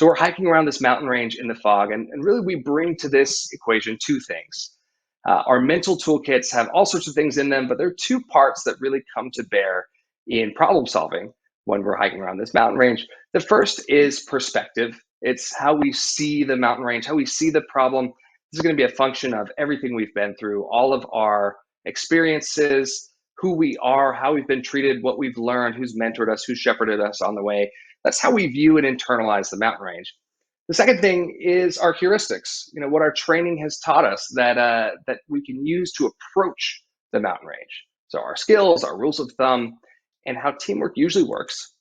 So we're hiking around this mountain range in the fog, and really we bring to this equation two things. Our mental toolkits have all sorts of things in them, but there are two parts that really come to bear in problem solving when we're hiking around this mountain range. The first is perspective. It's how we see the mountain range, how we see the problem. This is going to be a function of everything we've been through, all of our experiences, who we are, how we've been treated, what we've learned, who's mentored us, who shepherded us on the way. That's how we view and internalize the mountain range. The second thing is our heuristics. What our training has taught us that we can use to approach the mountain range. So our skills, our rules of thumb, and how teamwork usually works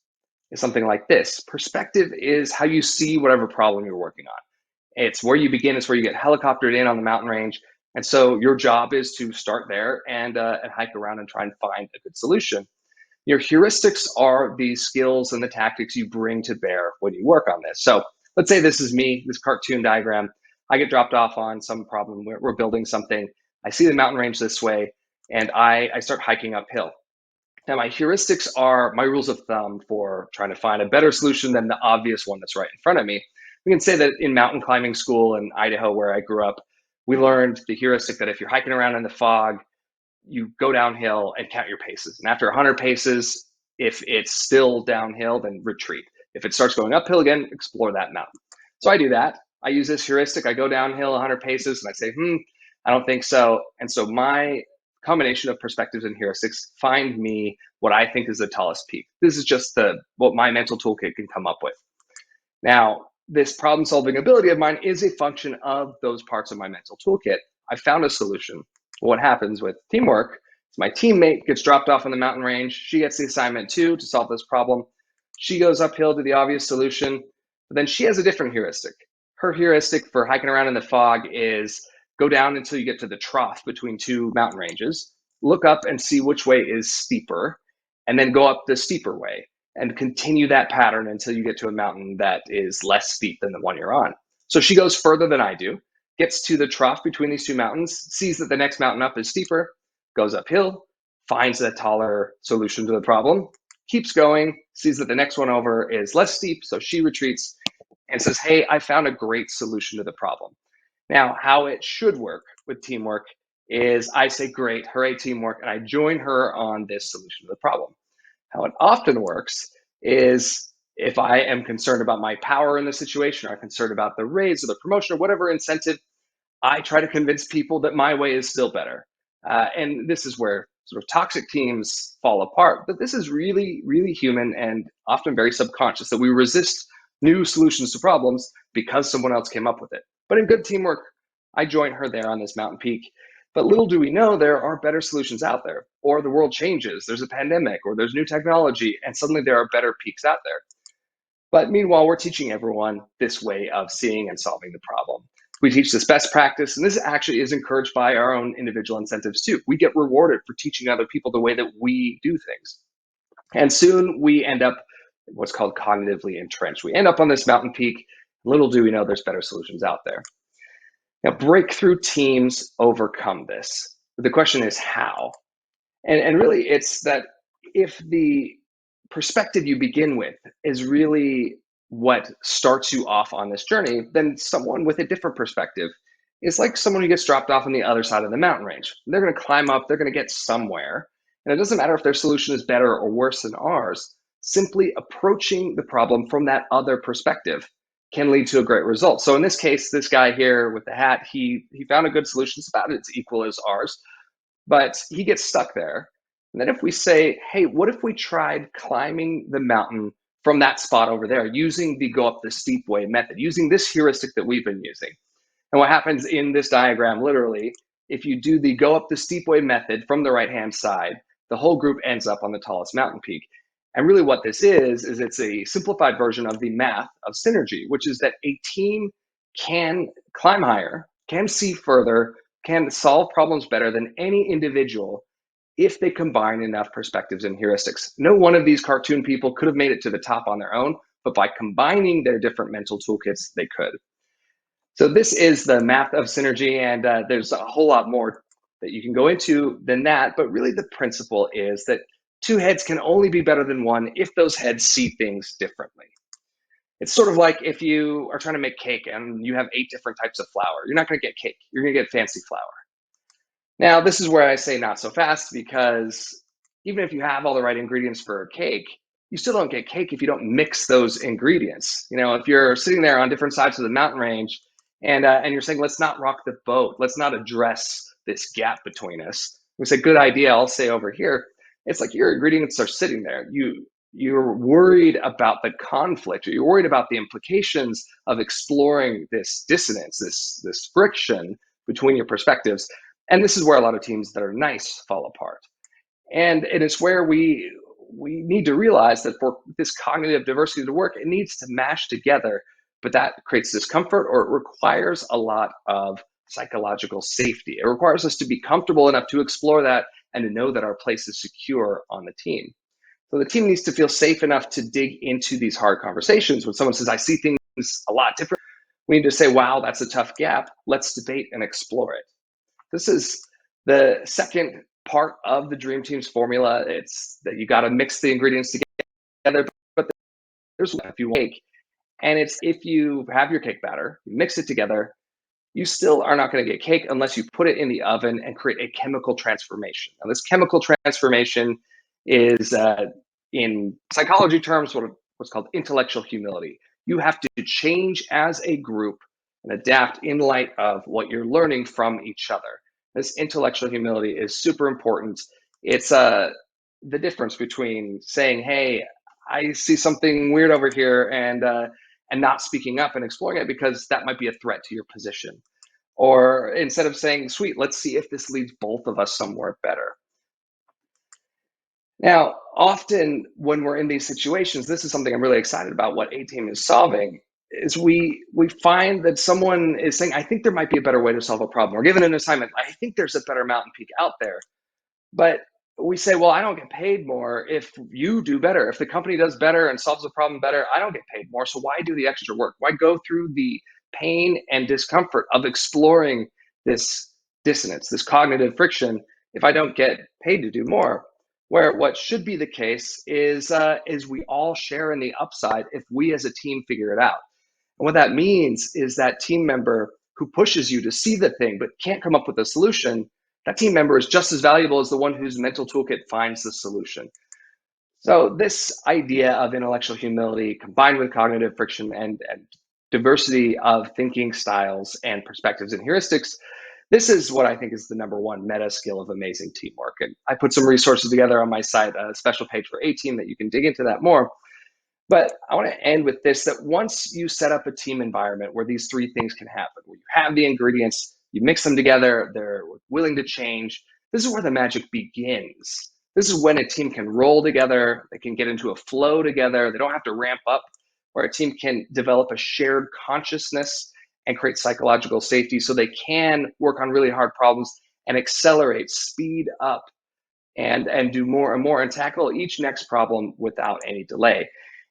is something like this. Perspective is how you see whatever problem you're working on. It's where you begin. It's where you get helicoptered in on the mountain range. And so your job is to start there and hike around and try and find a good solution. Your heuristics are the skills and the tactics you bring to bear when you work on this. So let's say this is me, this cartoon diagram. I get dropped off on some problem. We're building something. I see the mountain range this way, and I start hiking uphill. Now, my heuristics are my rules of thumb for trying to find a better solution than the obvious one that's right in front of me. We can say that in mountain climbing school in Idaho, where I grew up, we learned the heuristic that if you're hiking around in the fog, you go downhill and count your paces. And after 100 paces, if it's still downhill, then retreat. If it starts going uphill again, explore that mountain. So I do that. I use this heuristic. I go downhill 100 paces and I say, I don't think so. And so my combination of perspectives and heuristics find me what I think is the tallest peak. This is just what my mental toolkit can come up with. Now, this problem solving ability of mine is a function of those parts of my mental toolkit. I found a solution. What happens with teamwork is my teammate gets dropped off on the mountain range. She gets the assignment too to solve this problem. She goes uphill to the obvious solution, but then she has a different heuristic. Her heuristic for hiking around in the fog is go down until you get to the trough between two mountain ranges, look up and see which way is steeper, and then go up the steeper way and continue that pattern until you get to a mountain that is less steep than the one you're on. So she goes further than I do, gets to the trough between these two mountains, sees that the next mountain up is steeper, goes uphill, finds a taller solution to the problem, keeps going, sees that the next one over is less steep, so she retreats and says, hey, I found a great solution to the problem. Now, how it should work with teamwork is I say, great, hooray, teamwork, and I join her on this solution to the problem. How it often works is if I am concerned about my power in the situation, or I'm concerned about the raise or the promotion or whatever incentive, I try to convince people that my way is still better. And this is where sort of toxic teams fall apart. But this is really, really human and often very subconscious, that we resist new solutions to problems because someone else came up with it. But in good teamwork, I join her there on this mountain peak. But little do we know there are better solutions out there, or the world changes, there's a pandemic, or there's new technology, and suddenly there are better peaks out there. But meanwhile, we're teaching everyone this way of seeing and solving the problem. We teach this best practice, and this actually is encouraged by our own individual incentives too. We get rewarded for teaching other people the way that we do things. And soon we end up what's called cognitively entrenched. We end up on this mountain peak. Little do we know there's better solutions out there. Now, breakthrough teams overcome this. The question is how? And really, it's that if the perspective you begin with is really what starts you off on this journey, then someone with a different perspective is like someone who gets dropped off on the other side of the mountain range. They're going to climb up, they're going to get somewhere. And it doesn't matter if their solution is better or worse than ours. Simply approaching the problem from that other perspective can lead to a great result. So in this case, this guy here with the hat, he found a good solution. It's about as equal as ours, but he gets stuck there. And then if we say, hey, what if we tried climbing the mountain from that spot over there using the go up the steep way method, using this heuristic that we've been using? And what happens in this diagram, literally, if you do the go up the steep way method from the right-hand side, the whole group ends up on the tallest mountain peak. And really what this is it's a simplified version of the math of synergy, which is that a team can climb higher, can see further, can solve problems better than any individual if they combine enough perspectives and heuristics. No one of these cartoon people could have made it to the top on their own, but by combining their different mental toolkits, they could. So this is the math of synergy, and there's a whole lot more that you can go into than that, but really the principle is that two heads can only be better than one if those heads see things differently. It's sort of like if you are trying to make cake and you have 8 different types of flour. You're not going to get cake. You're going to get fancy flour. Now, this is where I say not so fast because even if you have all the right ingredients for a cake, you still don't get cake if you don't mix those ingredients. If you're sitting there on different sides of the mountain range and you're saying, let's not rock the boat, let's not address this gap between us. We say, good idea. I'll say over here. It's like your ingredients are sitting there. You're worried about the conflict, or you're worried about the implications of exploring this dissonance, this friction between your perspectives. And this is where a lot of teams that are nice fall apart. And it's where we need to realize that for this cognitive diversity to work, it needs to mash together. But that creates discomfort, or it requires a lot of psychological safety. It requires us to be comfortable enough to explore that and to know that our place is secure on the team. So the team needs to feel safe enough to dig into these hard conversations. When someone says, I see things a lot different, we need to say, wow, that's a tough gap. Let's debate and explore it. This is the second part of the Dream Team's formula. It's that you got to mix the ingredients together, but there's one if you make. And it's if you have your cake batter, you mix it together, you still are not going to get cake unless you put it in the oven and create a chemical transformation. Now, this chemical transformation is, in psychology terms, what's called intellectual humility. You have to change as a group and adapt in light of what you're learning from each other. This intellectual humility is super important. It's the difference between saying, hey, I see something weird over here, and not speaking up and exploring it because that might be a threat to your position. Or instead of saying, sweet, let's see if this leads both of us somewhere better. Now, often when we're in these situations, this is something I'm really excited about what A Team is solving, is we find that someone is saying, I think there might be a better way to solve a problem. Or given an assignment, I think there's a better mountain peak out there. But we say, well, I don't get paid more if you do better. If the company does better and solves the problem better, I don't get paid more. So why do the extra work? Why go through the pain and discomfort of exploring this dissonance, this cognitive friction, if I don't get paid to do more? Where what should be the case is we all share in the upside if we as a team figure it out. And what that means is that team member who pushes you to see the thing but can't come up with a solution, that team member is just as valuable as the one whose mental toolkit finds the solution. So this idea of intellectual humility combined with cognitive friction and diversity of thinking styles and perspectives and heuristics, this is what I think is the number one meta skill of amazing teamwork. And I put some resources together on my site, a special page for A Team that you can dig into that more. But I want to end with this, that once you set up a team environment where these three things can happen, where you have the ingredients, you mix them together, they're willing to change, this is where the magic begins. This is when a team can roll together, they can get into a flow together, they don't have to ramp up, where a team can develop a shared consciousness and create psychological safety so they can work on really hard problems and accelerate, speed up, and do more and more and tackle each next problem without any delay.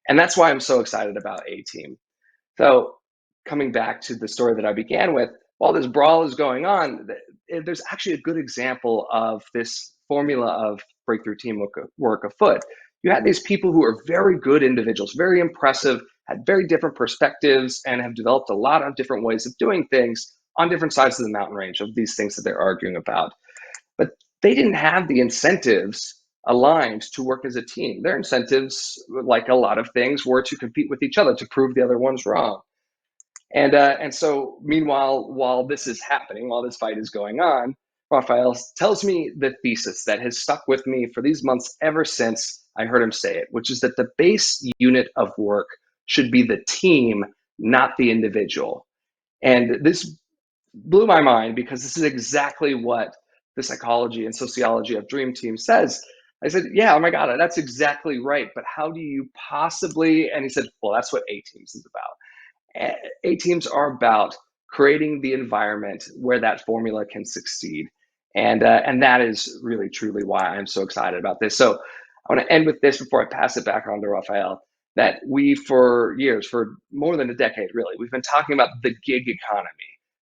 And that's why I'm so excited about A Team. So, coming back to the story that I began with, while this brawl is going on, there's actually a good example of this formula of breakthrough teamwork afoot. You had these people who are very good individuals, very impressive, had very different perspectives, and have developed a lot of different ways of doing things on different sides of the mountain range of these things that they're arguing about. But they didn't have the incentives aligned to work as a team. Their incentives, like a lot of things, were to compete with each other to prove the other one's wrong. And so, meanwhile, while this is happening, while this fight is going on, Raphael tells me the thesis that has stuck with me for these months ever since I heard him say it, which is that the base unit of work should be the team, not the individual. And this blew my mind because this is exactly what the psychology and sociology of Dream Team says. I said, yeah, oh my God, that's exactly right. But how do you possibly? And he said, well, that's what A Teams is about. A Teams are about creating the environment where that formula can succeed. And that is really, truly why I'm so excited about this. So I want to end with this before I pass it back on to Raphael, that we, for years, for more than a decade, really, we've been talking about the gig economy,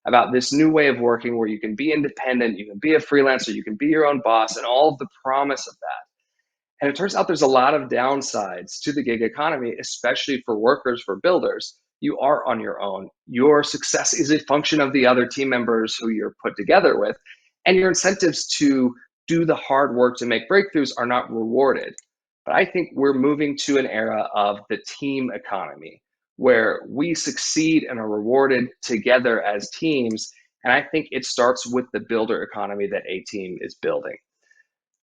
about this new way of working where you can be independent, you can be a freelancer, you can be your own boss, and all of the promise of that. And it turns out there's a lot of downsides to the gig economy, especially for workers, for builders. You are on your own. Your success is a function of the other team members who you're put together with, and your incentives to do the hard work to make breakthroughs are not rewarded. But I think we're moving to an era of the team economy where we succeed and are rewarded together as teams. And I think it starts with the builder economy that A Team is building.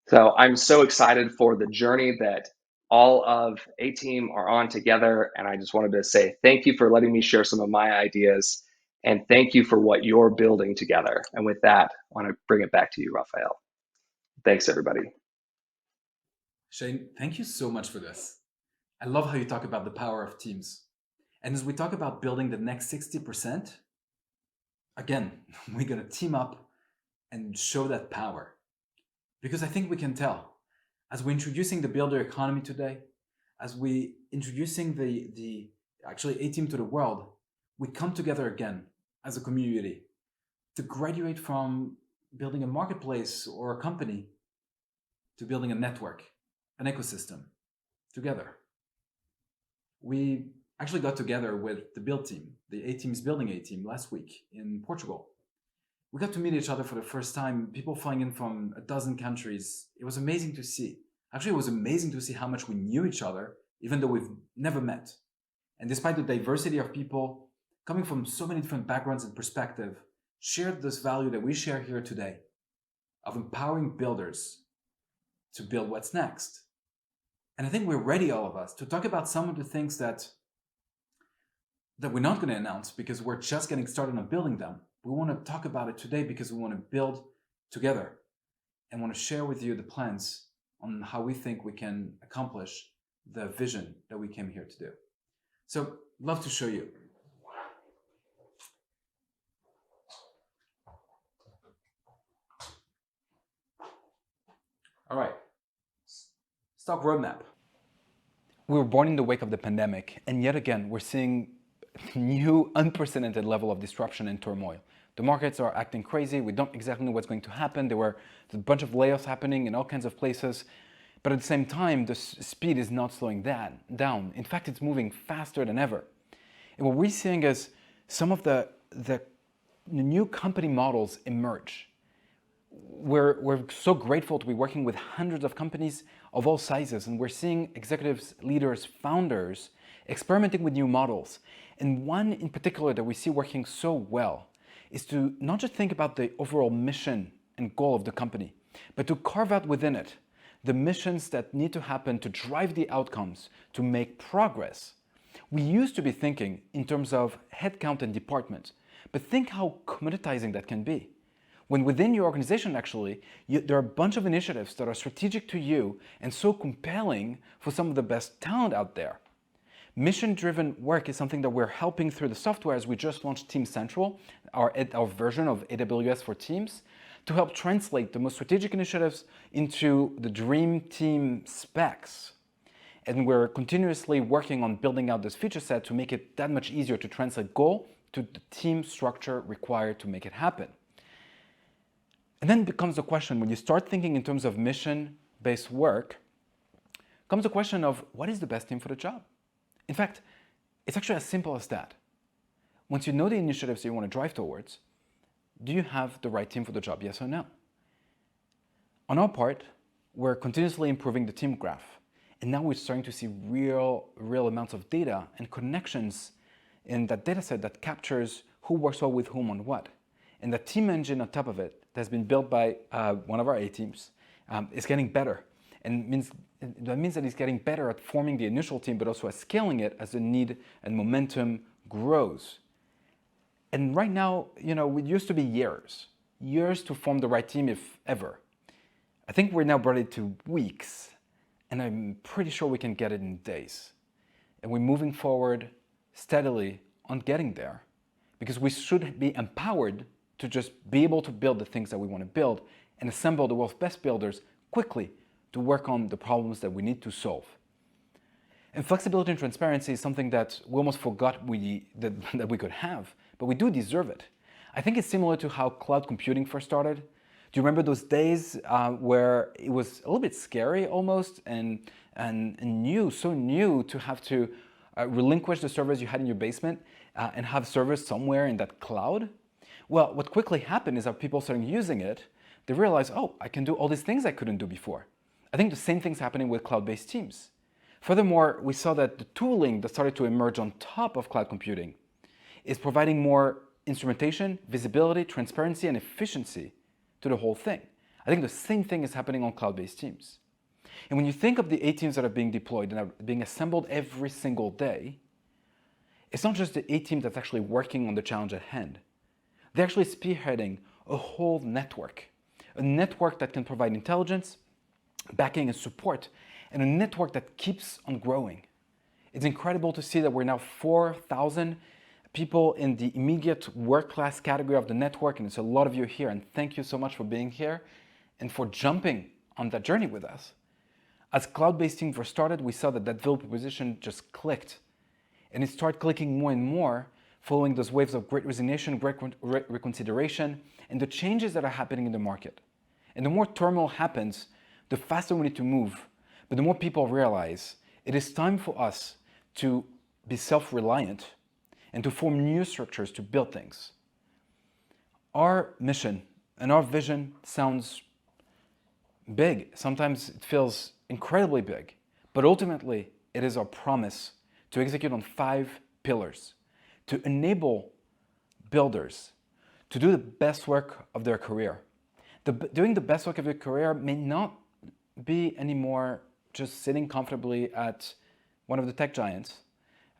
So I'm so excited for the journey that all of A Team are on together. And I just wanted to say thank you for letting me share some of my ideas. And thank you for what you're building together. And with that, I want to bring it back to you, Raphael. Thanks, everybody. Shane, thank you so much for this. I love how you talk about the power of teams. And as we talk about building the next 60%, again, we're going to team up and show that power. Because I think we can tell, as we're introducing the builder economy today, as we introducing the actually A Team to the world, we come together again as a community to graduate from building a marketplace or a company to building a network, an ecosystem together. We actually got together with the build team, the A Team's building A Team last week in Portugal. We got to meet each other for the first time, people flying in from a dozen countries. It was amazing to see. Actually, it was amazing to see how much we knew each other, even though we've never met. And despite the diversity of people coming from so many different backgrounds and perspectives, shared this value that we share here today of empowering builders to build what's next. And I think we're ready, all of us, to talk about some of the things that we're not going to announce because we're just getting started on building them. We want to talk about it today because we want to build together and want to share with you the plans on how we think we can accomplish the vision that we came here to do. So, love to show you. All right. Stock roadmap. We were born in the wake of the pandemic, and yet again, we're seeing new unprecedented level of disruption and turmoil. The markets are acting crazy. We don't exactly know what's going to happen. There were a bunch of layoffs happening in all kinds of places. But at the same time, the speed is not slowing that down. In fact, it's moving faster than ever. And what we're seeing is some of the new company models emerge. We're so grateful to be working with hundreds of companies of all sizes, and we're seeing executives, leaders, founders experimenting with new models. And one in particular that we see working so well is to not just think about the overall mission and goal of the company, but to carve out within it the missions that need to happen to drive the outcomes, to make progress. We used to be thinking in terms of headcount and department, but think how commoditizing that can be. When within your organization, actually, there are a bunch of initiatives that are strategic to you and so compelling for some of the best talent out there. Mission-driven work is something that we're helping through the software as we just launched Team Central, our version of AWS for Teams, to help translate the most strategic initiatives into the dream team specs. And we're continuously working on building out this feature set to make it that much easier to translate goal to the team structure required to make it happen. And then becomes the question, when you start thinking in terms of mission-based work, comes the question of what is the best team for the job? In fact, it's actually as simple as that. Once you know the initiatives you want to drive towards, do you have the right team for the job, yes or no? On our part, we're continuously improving the team graph. And now we're starting to see real amounts of data and connections in that data set that captures who works well with whom on what. And the team engine on top of it that has been built by one of our A teams is getting better. And that means that it's getting better at forming the initial team, but also at scaling it as the need and momentum grows. And right now, it used to be years to form the right team, if ever. I think we're now brought it to weeks, and I'm pretty sure we can get it in days. And we're moving forward steadily on getting there, because we should be empowered to just be able to build the things that we want to build and assemble the world's best builders quickly to work on the problems that we need to solve. And flexibility and transparency is something that we almost forgot that we could have, but we do deserve it. I think it's similar to how cloud computing first started. Do you remember those days where it was a little bit scary almost and new, so new to have to relinquish the servers you had in your basement and have servers somewhere in that cloud? Well, what quickly happened is that people started using it. They realized, oh, I can do all these things I couldn't do before. I think the same thing's happening with cloud-based teams. Furthermore, we saw that the tooling that started to emerge on top of cloud computing is providing more instrumentation, visibility, transparency, and efficiency to the whole thing. I think the same thing is happening on cloud-based teams. And when you think of the A teams that are being deployed and are being assembled every single day, it's not just the A team that's actually working on the challenge at hand. They're actually spearheading a whole network, a network that can provide intelligence, backing and support, and a network that keeps on growing. It's incredible to see that we're now 4,000 people in the immediate work class category of the network, and it's a lot of you here, and thank you so much for being here and for jumping on that journey with us. As cloud-based teams were started, we saw that value proposition just clicked, and it started clicking more and more following those waves of great resignation, great reconsideration, and the changes that are happening in the market. And the more turmoil happens, the faster we need to move, but the more people realize it is time for us to be self-reliant and to form new structures to build things. Our mission and our vision sounds big. Sometimes it feels incredibly big, but ultimately it is our promise to execute on 5 pillars to enable builders to do the best work of their career. Doing the best work of your career may not be anymore just sitting comfortably at one of the tech giants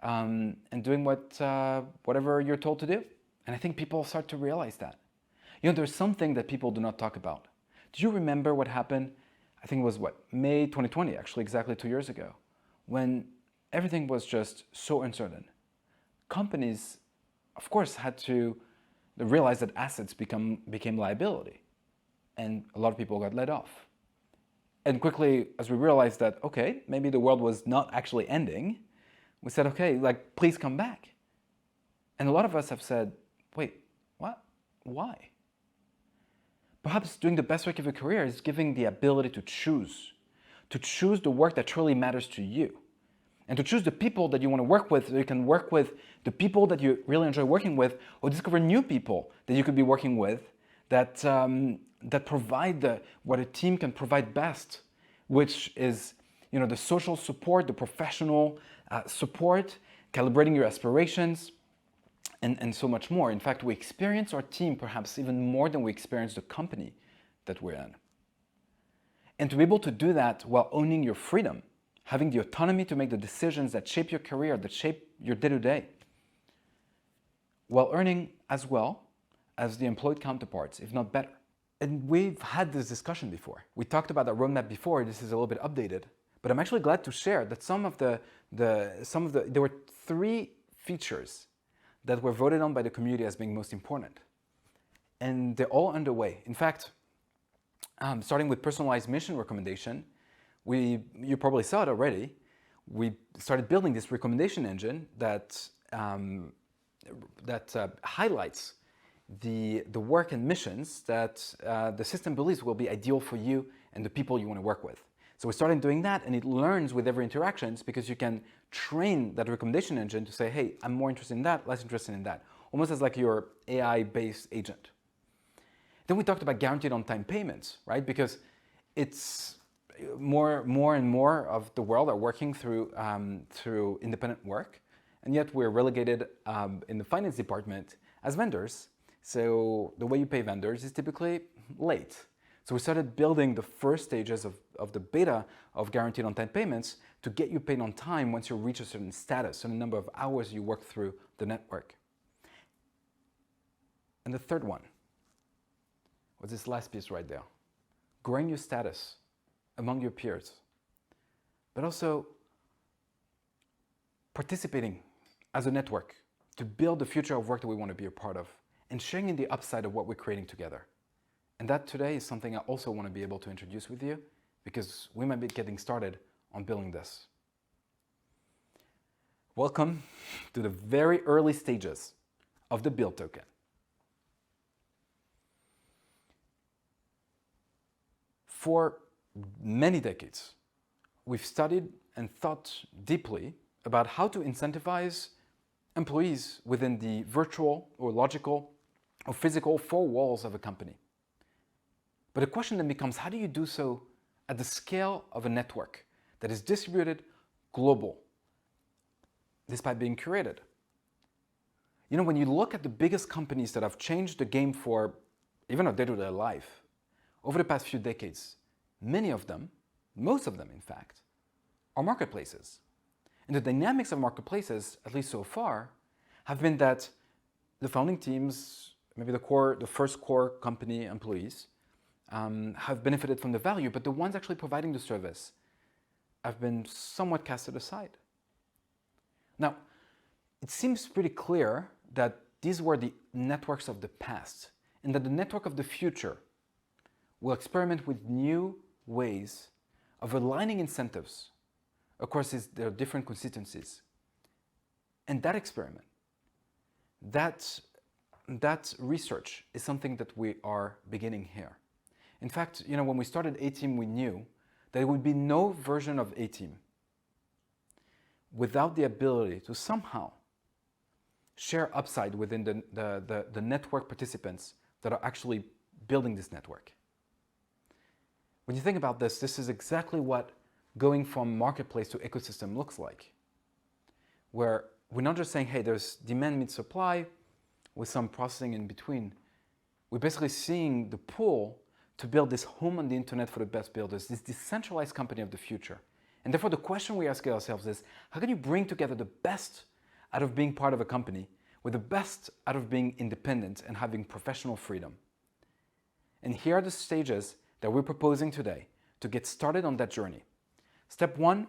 and doing whatever you're told to do. And I think people start to realize that. You know, there's something that people do not talk about. Do you remember what happened? I think it was May 2020, actually exactly 2 years ago, when everything was just so uncertain. Companies, of course, had to realize that assets became liability, and a lot of people got laid off. And quickly, as we realized that, okay, maybe the world was not actually ending, we said, okay, please come back. And a lot of us have said, wait, what? Why? Perhaps doing the best work of your career is giving the ability to choose the work that truly matters to you, and to choose the people that you want to work with, so you can work with the people that you really enjoy working with, or discover new people that you could be working with that provide what a team can provide best, which is the social support, the professional support, calibrating your aspirations, and so much more. In fact, we experience our team perhaps even more than we experience the company that we're in. And to be able to do that while owning your freedom, having the autonomy to make the decisions that shape your career, that shape your day-to-day, while earning as well as the employed counterparts, if not better. And we've had this discussion before. We talked about our roadmap before. This is a little bit updated, but I'm actually glad to share that there were 3 features that were voted on by the community as being most important, and they're all underway. In fact, starting with personalized mission recommendation, you probably saw it already. We started building this recommendation engine that highlights the work and missions that the system believes will be ideal for you and the people you want to work with. So we started doing that, and it learns with every interactions, because you can train that recommendation engine to say, hey, I'm more interested in that, less interested in that, almost as like your AI-based agent. Then we talked about guaranteed on-time payments, right? Because it's more and more of the world are working through independent work, and yet we're relegated in the finance department as vendors. So the way you pay vendors is typically late. So we started building the first stages of the beta of guaranteed on-time payments to get you paid on time once you reach a certain status, and the number of hours you work through the network. And the third one was this last piece right there. Growing your status among your peers, but also participating as a network to build the future of work that we want to be a part of, and sharing in the upside of what we're creating together. And that today is something I also want to be able to introduce with you, because we might be getting started on building this. Welcome to the very early stages of the Build token. For many decades, we've studied and thought deeply about how to incentivize employees within the virtual or logical or physical four walls of a company. But the question then becomes, how do you do so at the scale of a network that is distributed, global, despite being curated? You know, when you look at the biggest companies that have changed the game for even our day-to-day life over the past few decades, many of them, most of them in fact, are marketplaces. And the dynamics of marketplaces, at least so far, have been that the founding teams, maybe the first core company employees, have benefited from the value, but the ones actually providing the service have been somewhat casted aside. Now, it seems pretty clear that these were the networks of the past, and that the network of the future will experiment with new ways of aligning incentives across their different constituencies. And that experiment, that research is something that we are beginning here. In fact, you know, when we started A-Team, we knew that there would be no version of A-Team without the ability to somehow share upside within the network participants that are actually building this network. When you think about this, this is exactly what going from marketplace to ecosystem looks like, where we're not just saying, hey, there's demand meets supply with some processing in between. We're basically seeing the pool to build this home on the internet for the best builders, this decentralized company of the future. And therefore, the question we ask ourselves is, how can you bring together the best out of being part of a company with the best out of being independent and having professional freedom? And here are the stages that we're proposing today to get started on that journey. Step one,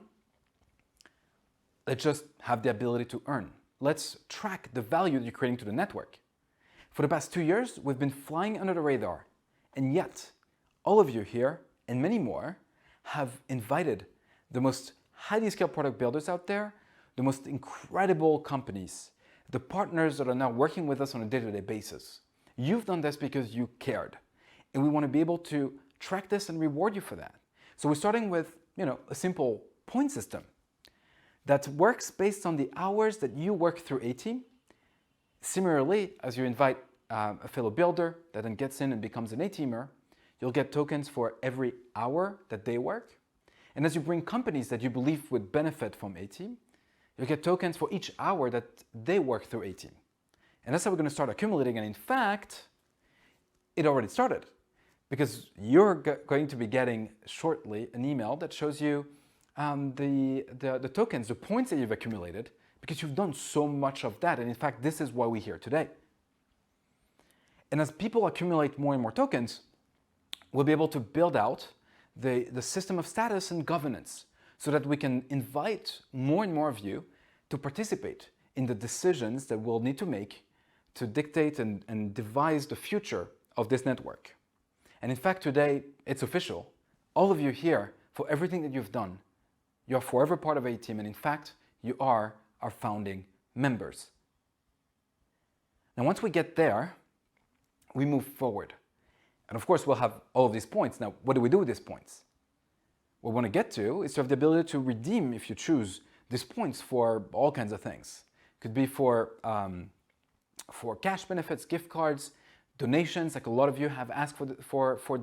let's just have the ability to earn. Let's track the value that you're creating to the network. For the past 2 years, we've been flying under the radar, and yet all of you here and many more have invited the most highly skilled product builders out there, the most incredible companies, the partners that are now working with us on a day-to-day basis. You've done this because you cared, and we want to be able to track this and reward you for that. So we're starting with, you know, a simple point system that works based on the hours that you work through A-Team. Similarly, as you invite a fellow builder that then gets in and becomes an A-Teamer, you'll get tokens for every hour that they work. And as you bring companies that you believe would benefit from A-Team, you'll get tokens for each hour that they work through A-Team. And that's how we're going to start accumulating. And in fact, it already started, because you're going to be getting shortly an email that shows you the tokens, the points that you've accumulated, because you've done so much of that. And in fact, this is why we're here today. And as people accumulate more and more tokens, we'll be able to build out the system of status and governance so that we can invite more and more of you to participate in the decisions that we'll need to make to dictate and devise the future of this network. And in fact, today, it's official. All of you here, for everything that you've done, you're forever part of A-Team, and in fact, you are our founding members. Now, once we get there, we move forward. And of course, we'll have all of these points. Now, what do we do with these points? What we want to get to is to have the ability to redeem, if you choose, these points for all kinds of things. It could be for cash benefits, gift cards, donations, like a lot of you have asked for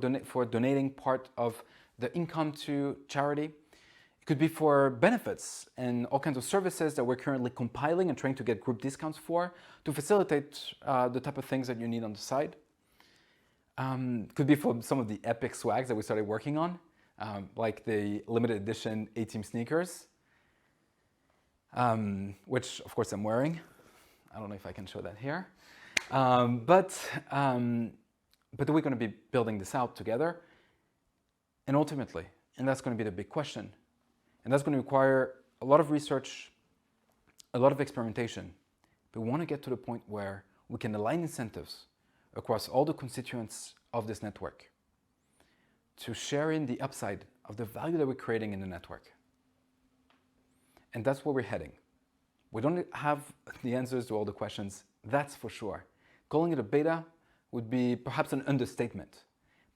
donating part of the income to charity. It could be for benefits and all kinds of services that we're currently compiling and trying to get group discounts for to facilitate the type of things that you need on the side. Could be for some of the epic swags that we started working on, like the limited edition A-Team sneakers, which of course I'm wearing. I don't know if I can show that here. But we're going to be building this out together. And ultimately, and that's going to be the big question, and that's going to require a lot of research, a lot of experimentation. But we want to get to the point where we can align incentives across all the constituents of this network to share in the upside of the value that we're creating in the network. And that's where we're heading. We don't have the answers to all the questions, that's for sure. Calling it a beta would be perhaps an understatement.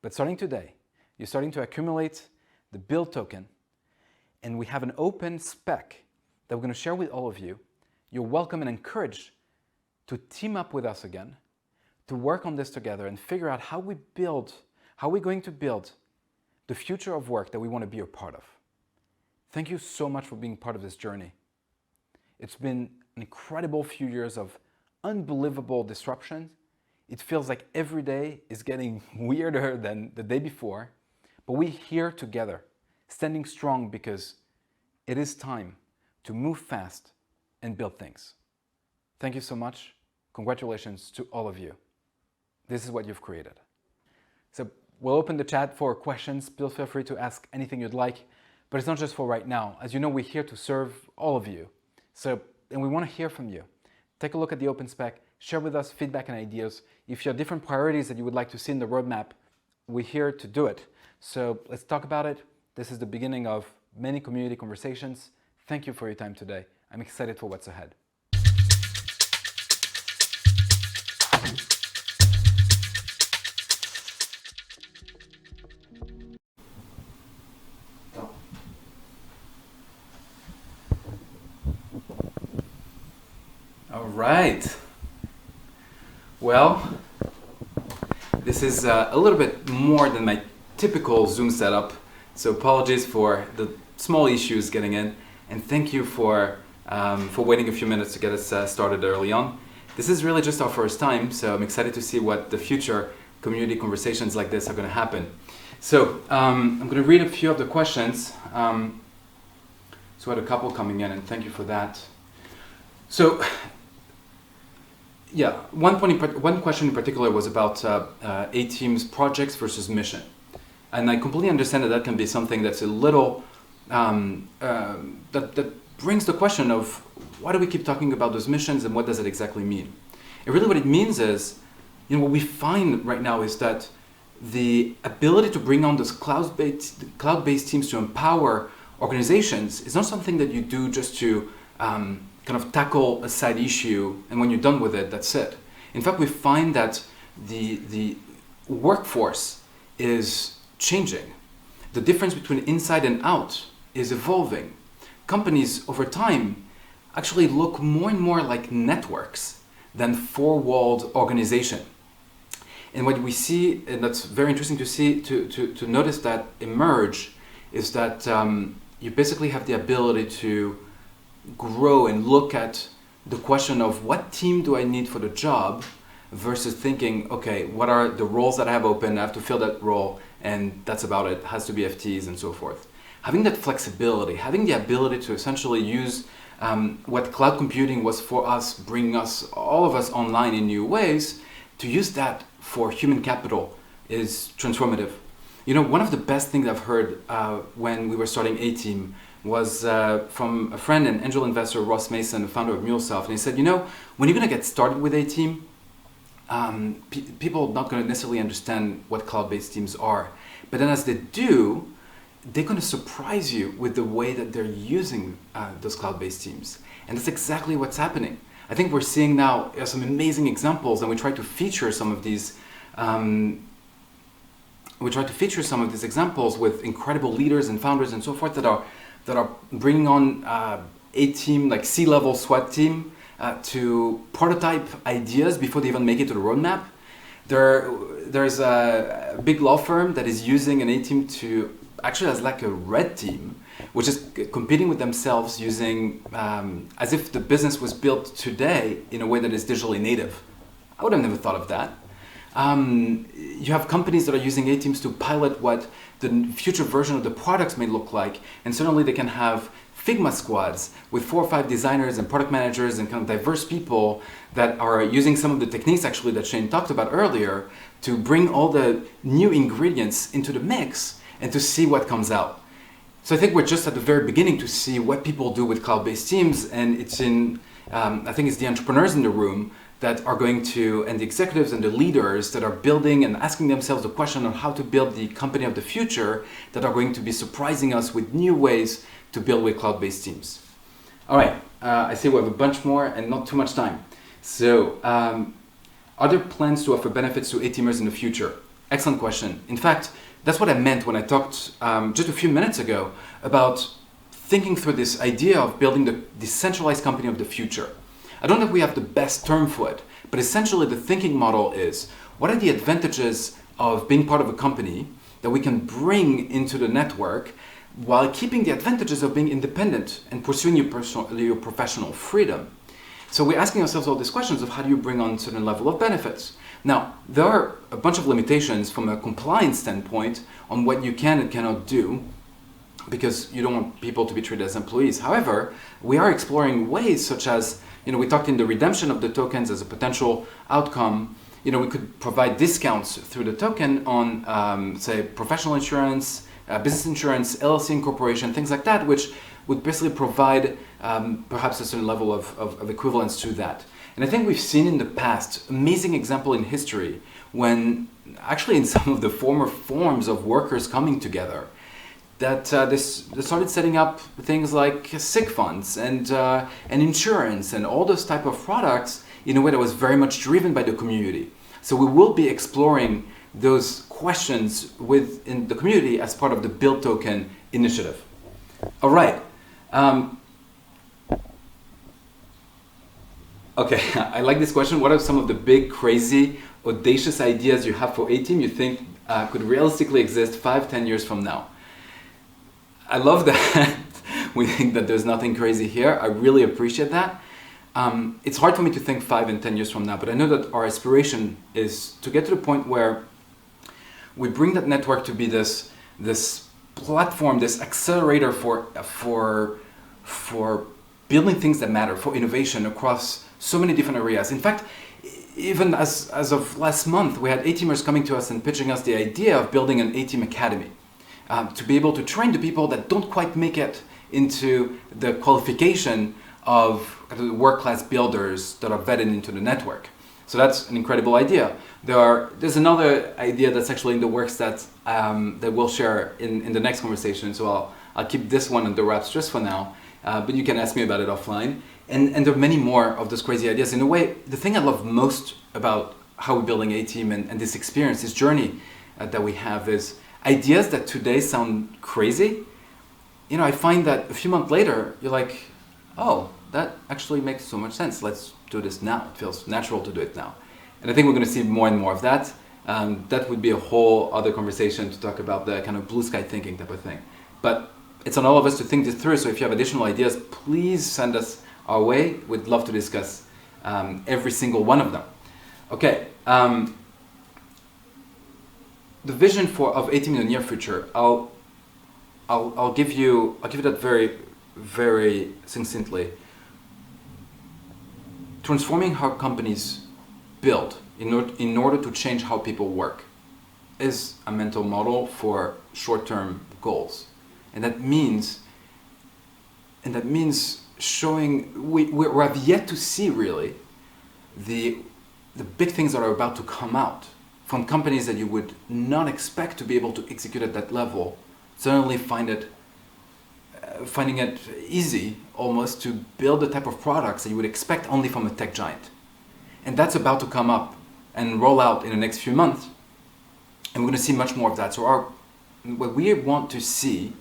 But starting today, You're starting to accumulate the build token, and we have an open spec that we're going to share with all of you. You're welcome and encouraged to team up with us again, to work on this together and figure out how we're going to build the future of work that we want to be a part of. Thank you so much for being part of this journey. It's been an incredible few years of unbelievable disruption. It feels like every day is getting weirder than the day before, but we're here together, standing strong because it is time to move fast and build things. Thank you so much. Congratulations to all of you. This is what you've created. So we'll open the chat for questions. Please feel free to ask anything you'd like, but it's not just for right now. As you know, we're here to serve all of you. And we want to hear from you. Take a look at the open spec, share with us feedback and ideas. If you have different priorities that you would like to see in the roadmap, we're here to do it. So let's talk about it. This is the beginning of many community conversations. Thank you for your time today. I'm excited for what's ahead. All right. Well, this is a little bit more than my typical Zoom setup, so apologies for the small issues getting in, and thank you for waiting a few minutes to get us started early on. This is really just our first time, so I'm excited to see what the future community conversations like this are going to happen. So I'm going to read a few of the questions. So we had a couple coming in, and thank you for that. So yeah, one question in particular was about A-Team's projects versus mission. And I completely understand that can be something that's a little, that brings the question of why do we keep talking about those missions and what does it exactly mean? And really what it means is, what we find right now is that the ability to bring on those cloud-based teams to empower organizations is not something that you do just to kind of tackle a side issue, and when you're done with it, that's it. In fact, we find that the workforce is changing. The difference between inside and out is evolving. Companies over time actually look more and more like networks than four-walled organization. And what we see, and that's very interesting to see, to notice that emerge, is that you basically have the ability to grow and look at the question of what team do I need for the job versus thinking, okay, what are the roles that I have open? I have to fill that role, and that's about it. It has to be FTEs and so forth. Having that flexibility, having the ability to essentially use what cloud computing was for us, bringing us, all of us online in new ways, to use that for human capital is transformative. One of the best things I've heard when we were starting A-Team was from a friend and angel investor, Ross Mason, the founder of MuleSoft. And he said, when you're going to get started with A-Team, people are not going to necessarily understand what cloud-based teams are. But then as they do, they're going to surprise you with the way that they're using those cloud-based teams. And that's exactly what's happening. I think we're seeing now some amazing examples, and we try to feature some of these examples with incredible leaders and founders and so forth that are bringing on A-Team, like C-level SWAT team, to prototype ideas before they even make it to the roadmap. There's a big law firm that is using an A-Team to actually as like a red team, which is competing with themselves using as if the business was built today in a way that is digitally native. I would have never thought of that. You have companies that are using A-Teams to pilot what the future version of the products may look like, and suddenly they can have Figma squads with 4 or 5 designers and product managers and kind of diverse people that are using some of the techniques actually that Shane talked about earlier to bring all the new ingredients into the mix and to see what comes out. So I think we're just at the very beginning to see what people do with cloud-based teams, and it's I think it's the entrepreneurs in the room that are going to, and the executives and the leaders that are building and asking themselves the question on how to build the company of the future, that are going to be surprising us with new ways to build with cloud-based teams. All right, I see we have a bunch more and not too much time. So, are there plans to offer benefits to A-Teamers in the future? Excellent question. In fact, That's what I meant when I talked just a few minutes ago about thinking through this idea of building the decentralized company of the future. I don't know if we have the best term for it, but essentially the thinking model is, what are the advantages of being part of a company that we can bring into the network while keeping the advantages of being independent and pursuing your professional freedom? So we're asking ourselves all these questions of how do you bring on a certain level of benefits. Now, there are a bunch of limitations from a compliance standpoint on what you can and cannot do, because you don't want people to be treated as employees. However, we are exploring ways such as, we talked in the redemption of the tokens as a potential outcome. We could provide discounts through the token on, say, professional insurance, business insurance, LLC incorporation, things like that, which would basically provide perhaps a certain level of equivalence to that. And I think we've seen in the past amazing example in history when actually in some of the former forms of workers coming together, that they started setting up things like sick funds and insurance and all those type of products in a way that was very much driven by the community. So we will be exploring those questions within the community as part of the Build Token initiative. All right. Okay, I like this question. What are some of the big, crazy, audacious ideas you have for A-Team you think could realistically exist 5-10 years from now? I love that we think that there's nothing crazy here. I really appreciate that. It's hard for me to think 5 and 10 years from now, but I know that our aspiration is to get to the point where we bring that network to be this platform, this accelerator for building things that matter, for innovation across so many different areas. In fact, even as of last month, we had A-Teamers coming to us and pitching us the idea of building an A-Team Academy to be able to train the people that don't quite make it into the qualification of the world-class builders that are vetted into the network. So that's an incredible idea. There's another idea that's actually in the works that we'll share in the next conversation. So I'll keep this one under wraps just for now, but you can ask me about it offline. And there are many more of those crazy ideas. In a way, the thing I love most about how we're building A-Team and this experience, this journey that we have is ideas that today sound crazy. I find that a few months later, you're like, oh, that actually makes so much sense. Let's do this now. It feels natural to do it now. And I think we're going to see more and more of that. That would be a whole other conversation to talk about the kind of blue sky thinking type of thing. But it's on all of us to think this through. So if you have additional ideas, please send us our way. We'd love to discuss every single one of them. Okay. The vision of A-Team in the near future, I'll give you that very, very succinctly. Transforming how companies build in order to change how people work is a mental model for short-term goals, and that means showing we have yet to see really the big things that are about to come out from companies that you would not expect to be able to execute at that level. Suddenly finding it easy almost to build the type of products that you would expect only from a tech giant. And that's about to come up and roll out in the next few months. And we're going to see much more of that. So what we want to see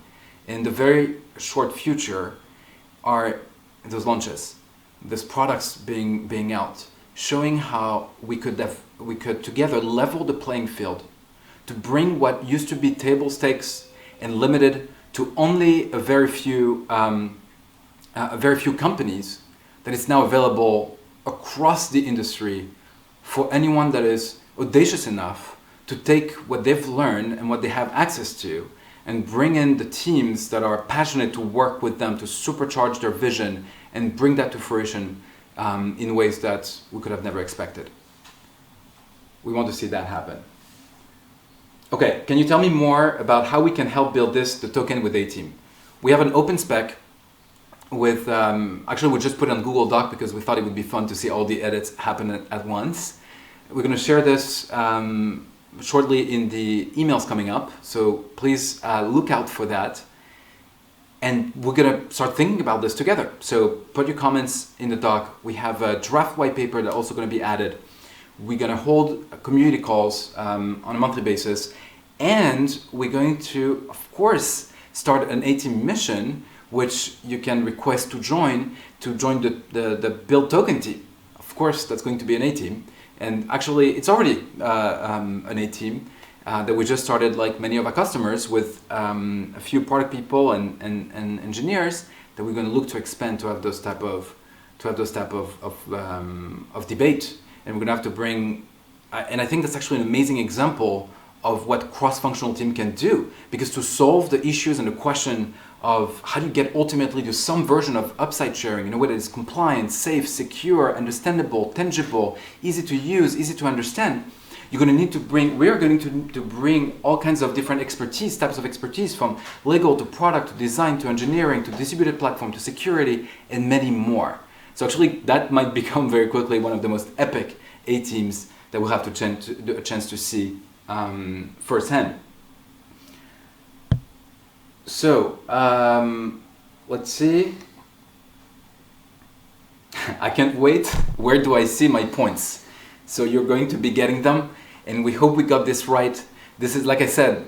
in the very short future are those launches, those products being out, showing how we could together level the playing field to bring what used to be table stakes and limited to only a very few companies, that it's now available across the industry for anyone that is audacious enough to take what they've learned and what they have access to and bring in the teams that are passionate to work with them to supercharge their vision and bring that to fruition in ways that we could have never expected. We want to see that happen. Okay, can you tell me more about how we can help build the token with A-Team? We have an open spec with, actually we just put it on Google Doc because we thought it would be fun to see all the edits happen at once. We're going to share this shortly in the emails coming up, so please look out for that. And we're going to start thinking about this together. So put your comments in the doc. We have a draft white paper that's also going to be added. We're going to hold community calls on a monthly basis. And we're going to, of course, start an A-Team mission, which you can request to join the Build Token team. Of course, that's going to be an A-Team. And actually, it's already an A-Team that we just started, like many of our customers, with a few product people and engineers that we're going to look to expand to have those type of debate. And we're going to have to bring, and I think that's actually an amazing example of what cross-functional team can do, because to solve the issues and the question of how do you get ultimately to some version of upside sharing in a way that is compliant, safe, secure, understandable, tangible, easy to use, easy to understand, you're going to need to bring, we are going to bring all kinds of different expertise, types of expertise, from legal to product to design to engineering to distributed platform to security and many more. So actually that might become very quickly one of the most epic A-Teams that we'll have a chance to see firsthand. So let's see. I can't wait. Where do I see my points? So you're going to be getting them, and we hope we got this right. This is, like I said,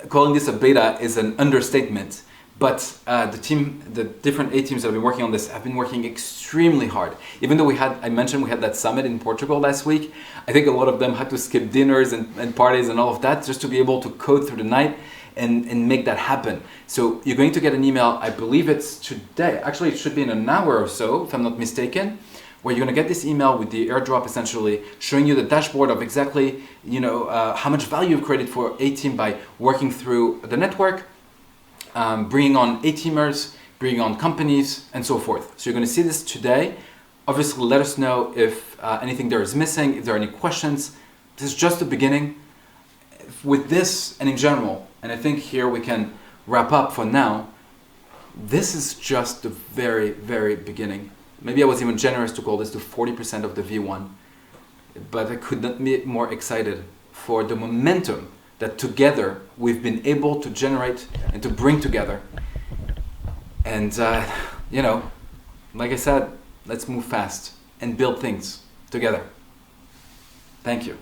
calling this a beta is an understatement. But the different A-Teams that have been working on this have been working extremely hard. Even though I mentioned we had that summit in Portugal last week, I think a lot of them had to skip dinners and parties and all of that just to be able to code through the night and make that happen. So you're going to get an email, I believe it's today, actually it should be in an hour or so, if I'm not mistaken, where you're going to get this email with the airdrop essentially showing you the dashboard of exactly how much value you've created for A-Team by working through the network, bringing on A-Teamers, bringing on companies, and so forth. So you're going to see this today. Obviously, let us know if anything there is missing, if there are any questions. This is just the beginning. With this and in general, and I think here we can wrap up for now, this is just the very, very beginning. Maybe I was even generous to call this the 40% of the V1, but I could not be more excited for the momentum that together we've been able to generate and to bring together. And, like I said, let's move fast and build things together. Thank you.